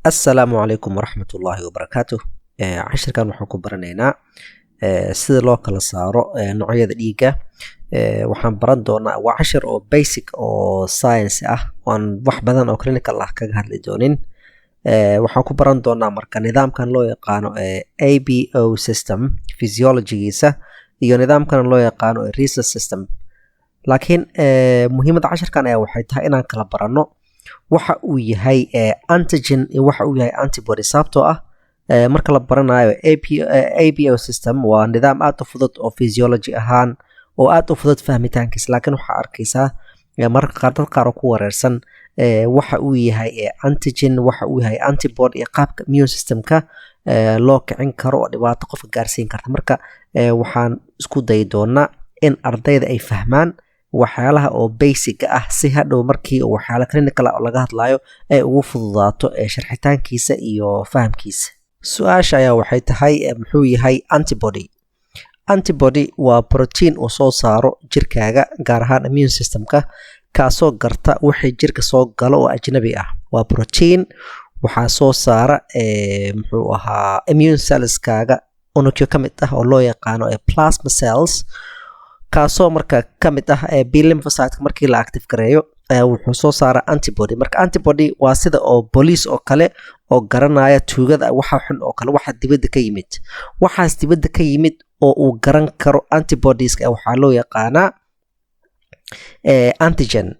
Assalaamu calaykum waraxmatullaahi wabarakaatuh. Cashirkan waxaan ku baranaynaa sida loo kala saaro noocyada dhiigga. Waxaan baran doonaa waa cashir oo basic oo science ah aan wax badan oo clinical ah kaga hadli doonin. Waxaan ku baran doonaa marka nidaamkan loo yaqaano ABO system physiology-giisa iyo nidaamkan loo yaqaano rhesus system. Laakiin muhiimadda cashirkan ayaa waxay tahay inaan kala baranno waxa uu yahay antigen iyo waxa uu yahay antibody. Sababtoo ah marka la baranayo ABO system waa nidaam aad u fudud oo physiology ahaan oo aad u fudud fahmitaankiisa, laakiin waxaa arkaysaa mararka qaar dad qaar oo ku wareersan waxa uu yahay antigen, waxa uu yahay antibody iyo qaabka immune systemka loo kicin karo oo dhibaato qofka gaarsiin karta. Marka waxaan isku dayi doonaa in ardayda ay fahmaan waxyaalaha oo basic ah si hadhow markii waxyaala clinical ah oo laga hadlayo ay ugu fududaato sharxitaankiisa iyo fahamkiisa. Su-aasha ayaa waxay tahay muxuu yahay antibody? Antibody waa protein uu soo saaro jirkaaga, gaar ahaan immune systemka, kaasoo garta wixii jirka soo galo oo ajnabi ah. Waa protein waxaa soo saara muxuu ahaa immune cellskaaga unugyo ka mid ah oo loo yaqaano plasma cells, kaasoo marka ka mid ah B lymphocyte markii la active gareeyo wuxuu soo saaraa antibody. Marka antibody waa sida oo police oo kale oo garanaya tuugada waxa xun oo kale, waxa dibadda ka yimid. Waxaas dibadda ka yimid oo uu garan karo antibodieska waxaa loo yaqaanaa antigen.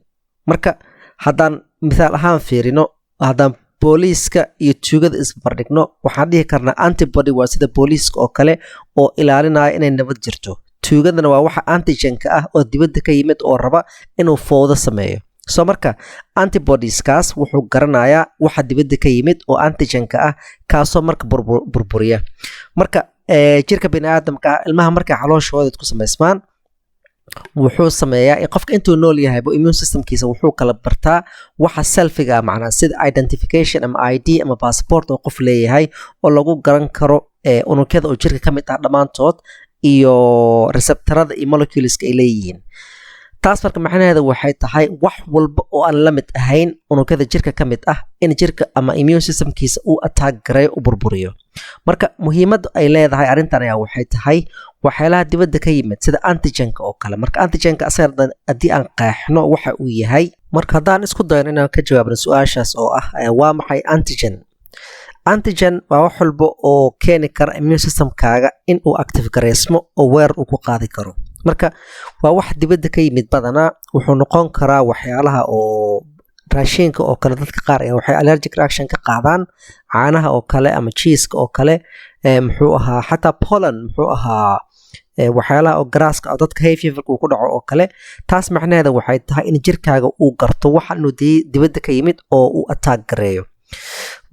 Marka haddaan mithaal ahaan fiirino, haddaan booliiska iyo tuugada isbarbardhigno, waxaan dhihi karnaa antibody waa sida booliiska oo kale oo ilaalinaya inay nabad jirto. Tuugadana waa waxa antigenka ah oo dibadda ka yimid oo raba inuu fowdo sameeyo. So marka antibodieskaas wuxuu garanayaa waxa dibadda ka yimid oo antigenka ah, kaasoo marka burburiya. Marka jirka bini'aadamka ilmaha markay calooshooda ku samaysmaan wuxuu sameeyaa qofka intuu nool yahay immune systemkiisa wuxuu kala bartaa waxa selfiga macnaa sida identification ama ID ama passport oo qof leeyahay oo lagu garan karo unugyada oo jirka ka mid ah dhammaantood iyo receptorada iyo moleculeska ay leeyihiin. Taas marka macnaheedu waxay tahay wax walba oo aan la mid ahayn unugyada jirka ka mid ah in jirka ama immune systemkiisa uu attack gareeyo u burburiyo. Marka muhiimadda ay leedahay arrintan ayaa waxay tahay waxyaalaha dibadda ka yimid sida antigenka oo kale. Marka antigenka asaga haddii aan qeexno waxa uu yahay, marka haddaan isku dayo inaan ka jawaabno su-aashaas oo ah waa maxay antigen? Antigen waa wax walba oo keeni kara immune systemkaaga in uu active gareysmo oo weerar uu ku qaadi karo. Marka waa wax dibadda ka yimid badanaa, wuxuu noqon karaa waxyaalaha oo raashinka oo kale. Dadka qaar waxay allergic reaction ka qaadaan caanaha oo kale ama cheese-ka oo kale, muxuu ahaa xataa pollen, muxuu ahaa waxyaalaha oo graaska oo dadka hay fever uu ku dhaco oo kale. Taas macnaheedu waxay tahay in jirkaaga uu garto waxa inuu dibadda ka yimid oo uu attack gareeyo,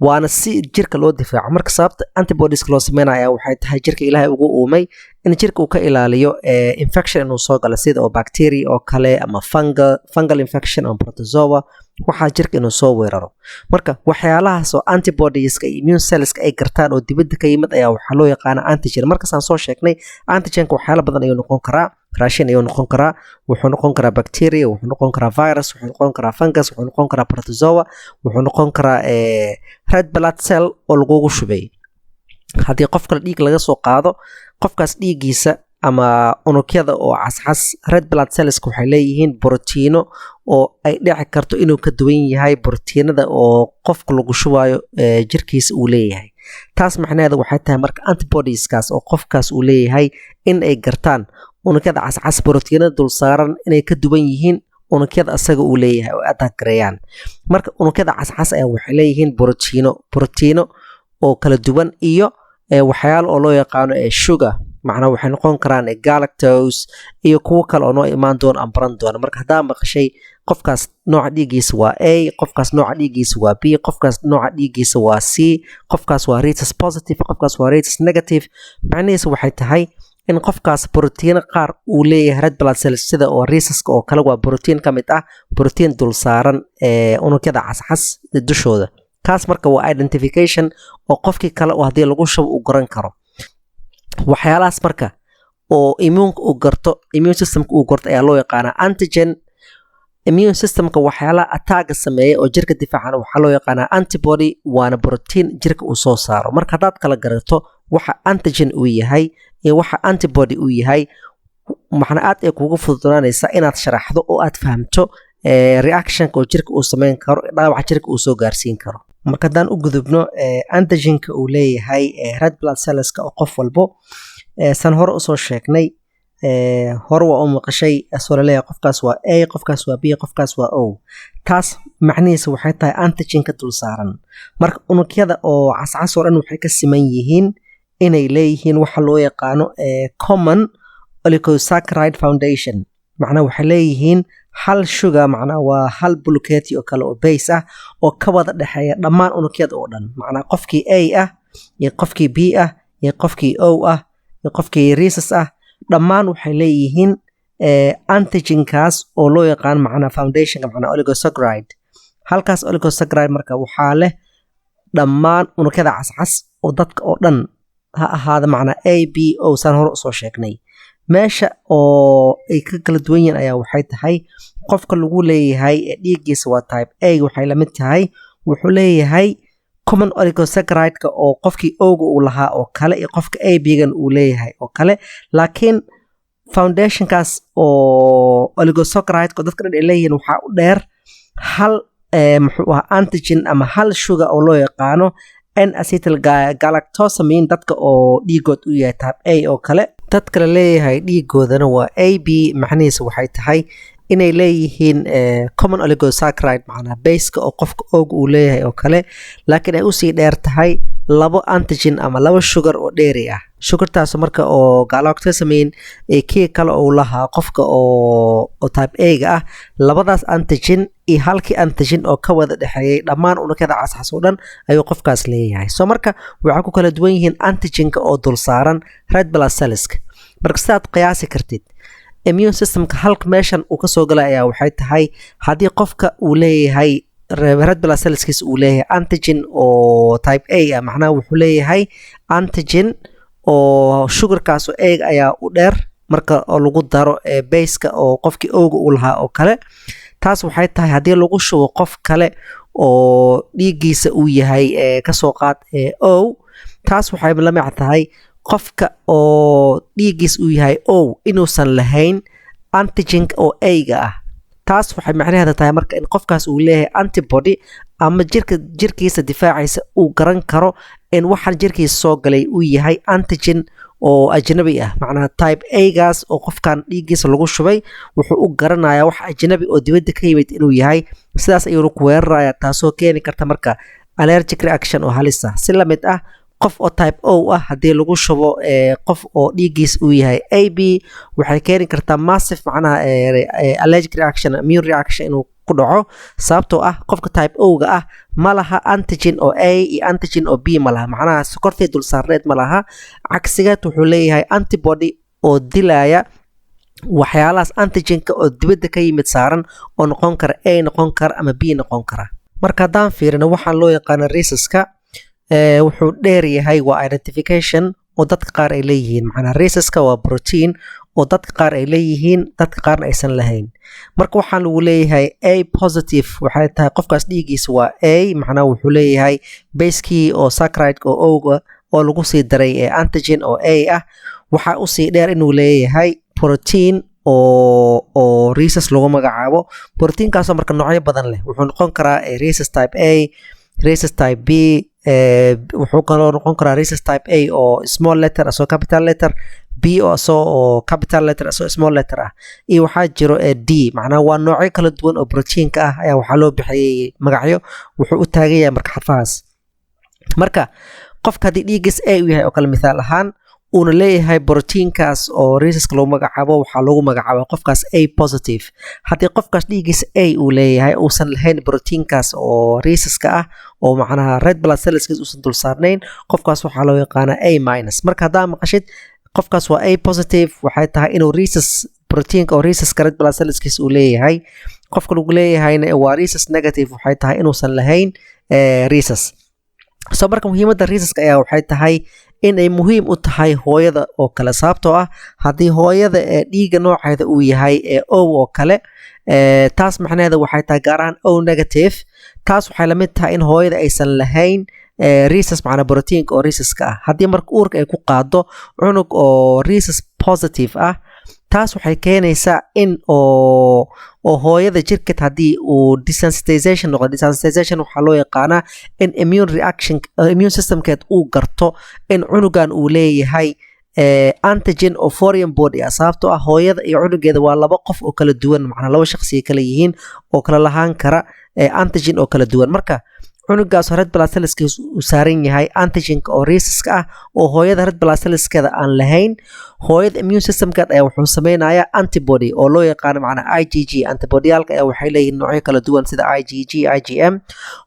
waana si jirka loo difaaco. Marka sababta antibodies loo sameynaya waxay tahay jirka Ilaahay ugu uumay in jirka uu ka ilaaliyo infection inuu soo galo sida oo bacteria oo kale ama fungal infection ama protozoa, waxaa jirka inuu soo weeraro. Marka waxyaalahaas oo antibodieska iyo immune cellska ay gartaan oo dibadda ka yimid ayaa waxaa loo yaqaanaa antigen. Markaasaan soo sheegnay antigenka waxyaala badan ayuu noqon karaa. Raashin ayuu noqon karaa, wuxuu noqon karaa bacteria, wuxuu noqon karaa virus, wuxuu noqon karaa fungus, wuxuu noqon karaa protozoa, wuxuu noqon karaa red blood cell oo lagugu shubay. Haddii qof kale dhiig laga soo qaado, qofkaas dhiiggiisa ama unugyada oo cascas red blood cells waxay leeyihiin borotiino oo ay dhici karto inuu ka duwan yahay borotiinada oo qofka lagu shubayo jirkiisa uu leeyahay. Taas macnaheedu waxay tahay marka antibodieskaas oo qofkaas uu leeyahay in ay gartaan unugyada cascas borotiinada dul saaran inay ka duwan yihiin unugyada asaga uu leeyahay oo attack gareeyaan. Marka unugyada cascas ayaa waxay leeyihiin borotiino oo kala duwan iyo waxyaalo oo loo yaqaano sugar, macnaa waxay noqon karaan galactose iyo kuwo kale oo noo imaan doona aan baran doona. Marka haddaa maqashay qofkaas nooca dhiiggiisa waa A, qofkaas nooca dhiiggiisa waa B, qofkaas nooca dhiiggiisa waa C, qofkaas waa rhesus positive, qofkaas waa rhesus negative, macnaheedu waxay tahay in qofkaas borotiino qaar uu leeyahay red blood cells sida oo rhesuska oo kale waa borotiin ka mid ah borotiin dul saaran unugyada cascas dushooda. Kaas marka waa identification oo qofkii kale oo haddii lagu shubo uu garan karo. Waxyaalahaas marka oo immune systemka uu garto ayaa loo yaqaanaa antigen. immune systemka waxyaalaha attacka sameeya oo jirka difaacana waxaa loo yaqaanaa antibody, waana protein jirka uu soo saaro. Marka haddaad kala garato waxa antigen uu yahay iyo waxa antibody uu yahay, maxna aad ay kugu fududaanaysaa inaad sharaxdo oo aad fahamto reactionka oo jirka uu sameyn karo, dhaawaca jirka uu soo gaarsiin karo. Marka haddaan u gudubno antigenka uu leeyahay red blood cellska oo qof walbo san hore usoo sheegnay, hore waa u maqashay asoo laleeyahay qofkaas waa A, qofkaas waa B, qofkaas waa O. taas macnihiisa waxay tahay antigenka dul saaran. Marka unugyada oo cascas oo dhan waxay ka siman yihiin inay leeyihiin waxa loo yaqaano common oligosaccharide foundation. macnaha waxay leeyihiin hal sugar, macnaha waa hal bulkeeti oo kale oo base ah oo ka wada dhexeeya dhammaan unugyada oo dhan. macnaha qofkii A ah iyo qofkii B ah iyo qofkii O ah iyo qofkii rhesus ah, dhammaan waxay leeyihiin antigenkaas oo loo yaqaan macnaha foundationka, macnaha oligosaccharide. halkaas oligosaccharide marka waxaa leh dhammaan unugyada cascas oo dadka oo dhan ha ahaada macnaha A, B, O saan hore usoo sheegnay. meesha oo ay ka kala duwan yihiin ayaa waxay tahay qofka lagu leeyahay dhiiggiisa waa type A, waxay la mid tahay wuxuu leeyahay common oligosaccharide-ka oo qofkii O-ga uu lahaa oo kale iyo qofka A, B-gan uu leeyahay oo kale. laakiin foundationkaas oo oligosaccharide-ka dadka dhan ay leeyihiin waxaa u dheer hal muxuu ahaa antigen ama hal sugar oo loo yaqaano N-acetyl galactosamine, dadka oo dhiigood u yahay type A oo kale. dadka la leeyahay dhiigoodana waa AB, macnihiisa waxay tahay inay leeyihiin common oligosaccharide, macnaha baseka oo qofka Og uu leeyahay oo kale, laakiin ay usii dheer tahay labo antigen ama labo sugar oo dheeri ah. sugartaas marka oo galactosamine ee kii kale uu lahaa qofka oo type A-ga ah, labadaas antigen iyo halkii antigen oo ka wada dhexeeyay dhammaan unugyada cascas oo dhan ayuu qofkaas leeyahay. so marka waxay ku kala duwan yihiin antigenka oo dul saaran red blood cellska. marka sidaad qiyaasi kartid immune systemka halka meeshan uu kasoo galay ayaa waxay tahay haddii qofka uu leeyahay red blood cellskiisa uu leeyahay antigen oo type A ah, macnaha wuxuu leeyahay antigen oo sugarkaas oo A ayaa u dheer marka oo lagu daro baseka oo qofkii O-ga uu lahaa oo kale. taas waxay tahay haddii lagu shubo qof kale oo dhiiggiisa uu yahay kasoo qaad O, taas waxay la mid tahay qofka oo dhiiggiis uu yahay O inuusan lahayn antigenka oo A-ga ah. taas waxay macnaheeda tahay marka in qofkaas uu leeyahay antibody ama jirkiisa difaacaysa uu garan karo in waxaan jirkiisa soo galay uu yahay antigen oo ajnabi ah. macnaha type A-gaas oo qofkan dhiiggiisa lagu shubay wuxuu u garanayaa wax ajnabi oo dibadda ka yimid inuu yahay, sidaas ayuu ku weerarayaa, taasoo keeni karta marka allergic reaction oo halis ah. si la mid ah qof oo type O ah haddii lagu shubo qof oo dhiiggiis uu yahay AB, waxay keeni kartaa massive macnaha allergic reaction, immune reaction inuu ku dhaco, sababtoo ah qofka type O-ga ah ma laha antigen oo A iyo antigen oo B ma laha, macnaha sokortay dul saarneed ma laha. cagsigeed wuxuu leeyahay antibody oo dilaya waxyaalahaas antigenka oo dibadda ka yimid saaran oo noqon kara A noqon kara ama B noqon kara. marka haddaan fiirino waxaan loo yaqaano rhesuska, wuxuu dheer yahay waa identification oo dadka qaar ay leeyihiin. macnaha rhesuska waa protein oo dadka qaar ay leeyihiin, dadka qaarna aysan lahayn. marka waxaan lagu leeyahay A positive, waxay tahay qofkaas dhiiggiisa waa A, macnaha wuxuu leeyahay basekii oo saccharide oo O-ga oo lagu sii daray antigen oo A ah. waxaa usii dheer inuu leeyahay protein oo rhesus lagu magacaabo. proteinkaasoo marka noocyo badan leh, wuxuu noqon karaa rhesus type A, rhesus type B, wuxuu kaloo noqon karaa rhesus type A oo small letter asoo capital letter, B oo capital letter asoo small letter ah, iyo waxaa jiro D. macnaha waa noocyo kala duwan oo proteinka ah ayaa waxaa loo bixiyey magacyo, wuxuu u taagan yahay marka xarfahaas. marka qofka haddii dhiiggiis A u yahay oo kale, mithaal ahaan uuna leeyahay proteinkaas oo rhesuska lagu magacaabo, waxaa lagu magacaaba qofkaas A positive. haddii qofkaas dhiiggiisa A uu leeyahay uusan lahayn proteinkaas oo rhesuska ah oo macnaha red blood cellskiis uusan dul saarnayn, qofkaas waxaa loo yaqaanaa A minus. marka haddaa maqashid qofkaas waa A positive, waxay tahay inuu rhesus proteinka oo rhesuska red blood cellskiis uu leeyahay. qofka lagu leeyahayna waa rhesus negative, waxay tahay inuusan lahayn rhesus. so marka muhiimadda rhesuska ayaa waxay tahay inay muhiim u tahay hooyada oo kale, sababtoo ah haddii hooyada dhiiga nooceeda uu yahay O oo kale, taas macnaheeda waxay tahay gaar ahaan O negative taas waxay la mid tahay in hooyada aysan lahayn rhesus macna borotiinka oo rhesuska ah haddii marka uurka ay ku qaado cunug oo rhesus positive ah taas waxay keenaysaa in oo hooyada jirkeed haddii uu desensitization noqdo desensitization waxaa loo yaqaanaa in immune systemkeed uu garto in cunugan uu leeyahay antigen oo foreign body ah sababtoo ah hooyada iyo cunugeeda waa laba qof oo kala duwan macnaa laba shaqsi kala yihiin oo kala lahaan kara antigen oo kala duwan marka cunugaas red blood cells uu saaran yahay antigenka oo rhesuska ah oo hooyada red blood cellskeeda aan lahayn hooyada immune systemkeed ayaa wuxuu sameynayaa antibody oo loo yaqaano macnaa IgG antibodyyaalka ayaa waxay leeyihiin noocyo kala duwan sida IgG IgM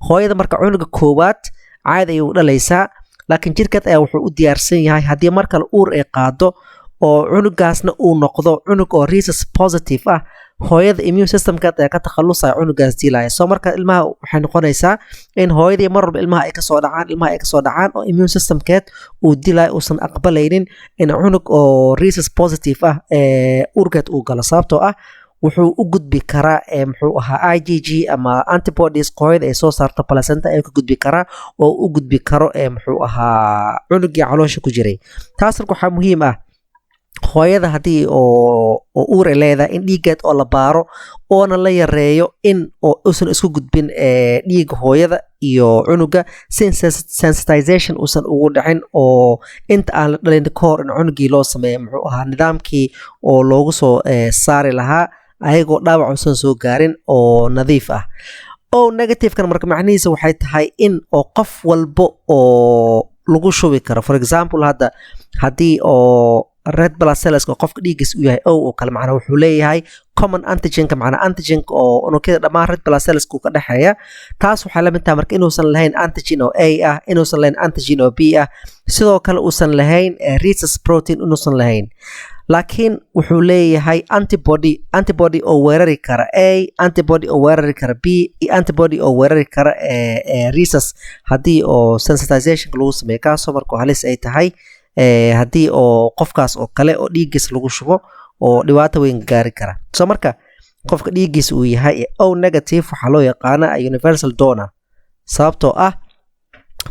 hooyada marka cunuga koowaad caadi ayay u dhalaysaa laakiin jirkeed ayaa wuxuu u diyaarsan yahay haddii mar kale uur ay qaado oo cunugaasna uu noqdo cunug oo rhesus positive ah hooyada immune systemkeed ayaa ka takhalusaya cunugaas diilaya soo marka ilmaha waxay noqonaysaa in hooyadii mar walba ilmaha ay kasoo dhacaan oo immune systemkeed uu dilayo uusan aqbalaynin in cunug oo rhesus positive ah uurkeed uu galo sababtoo ah wuxuu u gudbi karaa muxuu ahaa IgG ama antibodies hooyada ay soo saarto placenta ay ka gudbi karaa oo u gudbi karo muxuu ahaa cunugii caloosha ku jiray taas waxaa muhiim ah hooyada haddii oo uur ay leedahay in dhiiggeed oo la baaro oona la yareeyo in uusan isku gudbin dhiiga hooyada iyo cunuga si sensitization uusan ugu dhicin oo inta aan la dhalin ka hor in cunugii loo sameeyo muxuu ahaa nidaamkii oo loogu soo saari lahaa ayagoo dhaawac uusan soo gaarin oo nadiif ah O negativekan marka macnihiisa waxay tahay in oo qof walbo oo lagu shubi karo for example hadda haddii oo red blood cells oo qofka dhiiggiis u yahay O oo kale macnaa wuxuu leeyahay common antigenka macnaa antigenka oo unugyada dhammaan red blood cells ka dhexeeya taas waxay la mid tahay marka inuusan lahayn antigen oo A ah inuusan lahayn antigen oo B ah sidoo kale uusan lahayn rhesus protein inuusan lahayn laakiin wuxuu leeyahay antibody oo weerari kara A antibody oo weerari kara B iyo antibody oo weerari kara rhesus haddii oo sensitizationka lagu sameeyo kaasoo marka halis ay tahay haddii oo qofkaas oo kale oo dhiiggiis lagu shubo oo dhibaato weyn gaari kara soo marka qofka dhiiggiis uu yahay O negative waxaa loo yaqaanaa universal donor sababtoo ah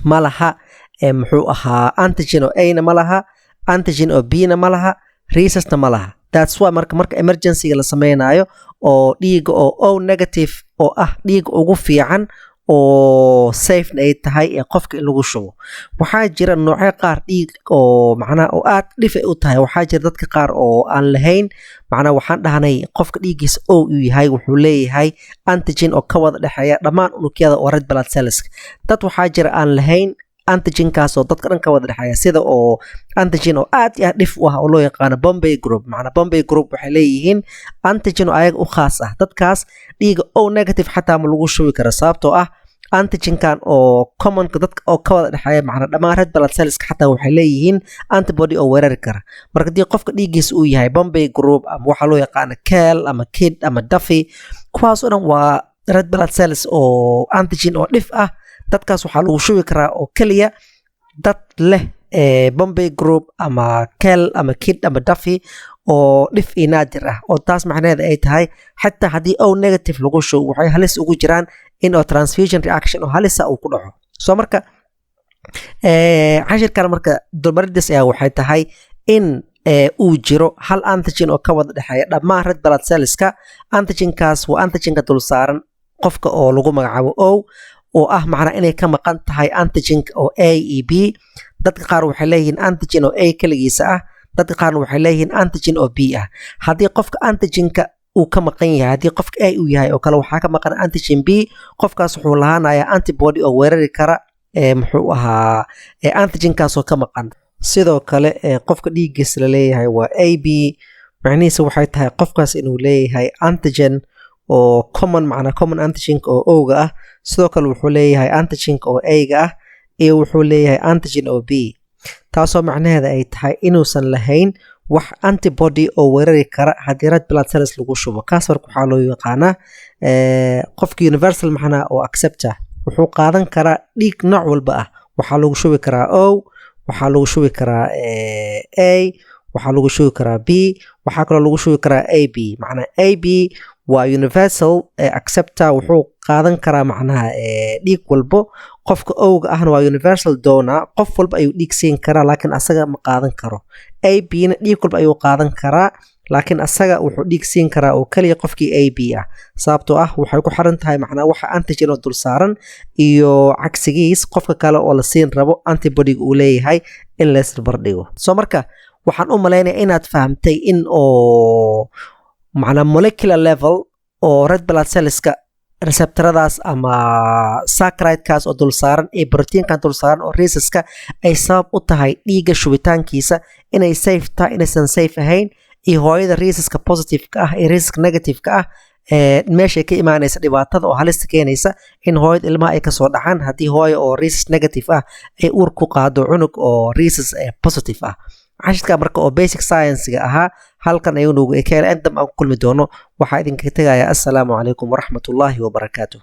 ma laha muxuu ahaa antigen oo A na ma laha antigen oo B na ma laha rhesusna ma laha that's why marka emergencyga la sameynayo oo dhiiga oo O negative oo ah dhiiga ugu fiican oo safena ay tahay qofka in lagu shubo waxaa jira noocyo qaar dhiig oo macnaha oo aad dhif u tahay waxaa jira dadka qaar oo aan lahayn macnaha waxaan dhahnay qofka dhiiggiisa O uu yahay wuxuu leeyahay antigen oo ka wada dhexeeya dhammaan unugyada oo red blood cells dad waxaa jira aan lahayn antigenkaas oo dadka dhan ka wada dhexeeya sida oo antigen oo aad iyo aad dhif u ah oo loo yaqaano Bombay group macnaa Bombay group waxay leeyihiin antigen oo ayaga u khaas ah dadkaas dhiiga O negative xataa ma lagu shubi kara sababtoo ah antigenkan oo commonka dadka oo ka wada dhexeeya macnaa dhammaan red blood cells xataa waxay leeyihiin antibody oo weerari kara marka haddii qofka dhiiggiisa uu yahay Bombay group ama waxaa loo yaqaano Kel ama Kid ama Duffy kuwaas oo dhan waa red blood cells oo antigen oo dhif ah dadkaas waxaa lagu shubi karaa oo keliya dad leh Bombay group ama Kel ama Kid ama Duffy oo dhif iyo naadir ah oo taas macnaheeda ay tahay xataa haddii O negative lagu shubo waxay halis ugu jiraan in oo transfusion reaction oo halisa uu ku dhaco soo marka cashirkan marka dulmaridis ayaa waxay tahay in uu jiro hal antigen oo ka wada dhexeeya dhammaan red blood cellska antigenkaas waa antigenka dul saaran qofka oo lagu magacaabo O oo ah macnaa inay ka maqan tahay antigenka oo A iyo B dadka qaar waxay leeyihiin antigen oo A kaligiisa ah dadka qaarna waxay leeyihiin antigen oo B ah haddii qofka antigenka uu ka maqan yahay haddii qofka A uu yahay oo kale waxaa ka maqan antigen B qofkaas wuxuu lahaanayaa antibody oo weerari kara muxuu ahaa antigenkaasoo ka maqan sidoo kale qofka dhiiggiisa la leeyahay waa AB macnihiisa waxay tahay qofkaas inuu leeyahay antigen oo common antigenka oo O-ga ah sidoo kale wuxuu leeyahay antigenka oo A-ga ah iyo wuxuu leeyahay antigen oo B taasoo macnaheeda ay tahay inuusan lahayn wax antibody oo weerari kara haddii red blood cells lagu shubo kaas marka waxaa loo yaqaanaa qofka universal macnaha oo acceptor wuxuu qaadan karaa dhiig nooc walba ah waxaa lagu shubi karaa O waxaa lagu shubi karaa A waxaa lagu shubi karaa B waxaa kaloo lagu shubi karaa AB macnaa AB waa universal acceptor wuxuu qaadan karaa macnaha dhiig walbo qofka owga ahna waa universal donor qof walba ayuu dhiig siin karaa laakiin asaga ma qaadan karo AB-na dhiig walba ayuu qaadan karaa laakiin asaga wuxuu dhiig siin karaa oo kaliya qofkii AB ah sababtoo ah waxay ku xiran tahay macnaha waxa antigen oo dul saaran iyo cagsigiis qofka kale oo la siin rabo antibody uu leeyahay in la isbarbar dhigo soo marka waxaan u maleynayaa inaad fahamtay in oo macnaha molecular level oo red blood cellska receptoradaas ama saccharide-kaas oo dul saaran ee proteinkan dul saaran oo rhesuska ay sabab u tahay dhiigga shubitaankiisa inay safe tahay inaysan safe ahayn iyo hooyada rhesuska positive-ka ah iyo rhesuska negative-ka ah meeshay ka imaanaysa dhibaatada oo halista keenaysa in hooyada ilmaha ay kasoo dhacaan haddii hooyo oo rhesus negative ah ay uur ku qaado cunug oo rhesus positive ah cashirka marka oo basic science-ga ahaa halkan ayuu noogu ekeela inta aan ku kulmi doono waxaa idinkaga tegayaa assalaamu calaykum waraxmatullaahi wabarakaatuh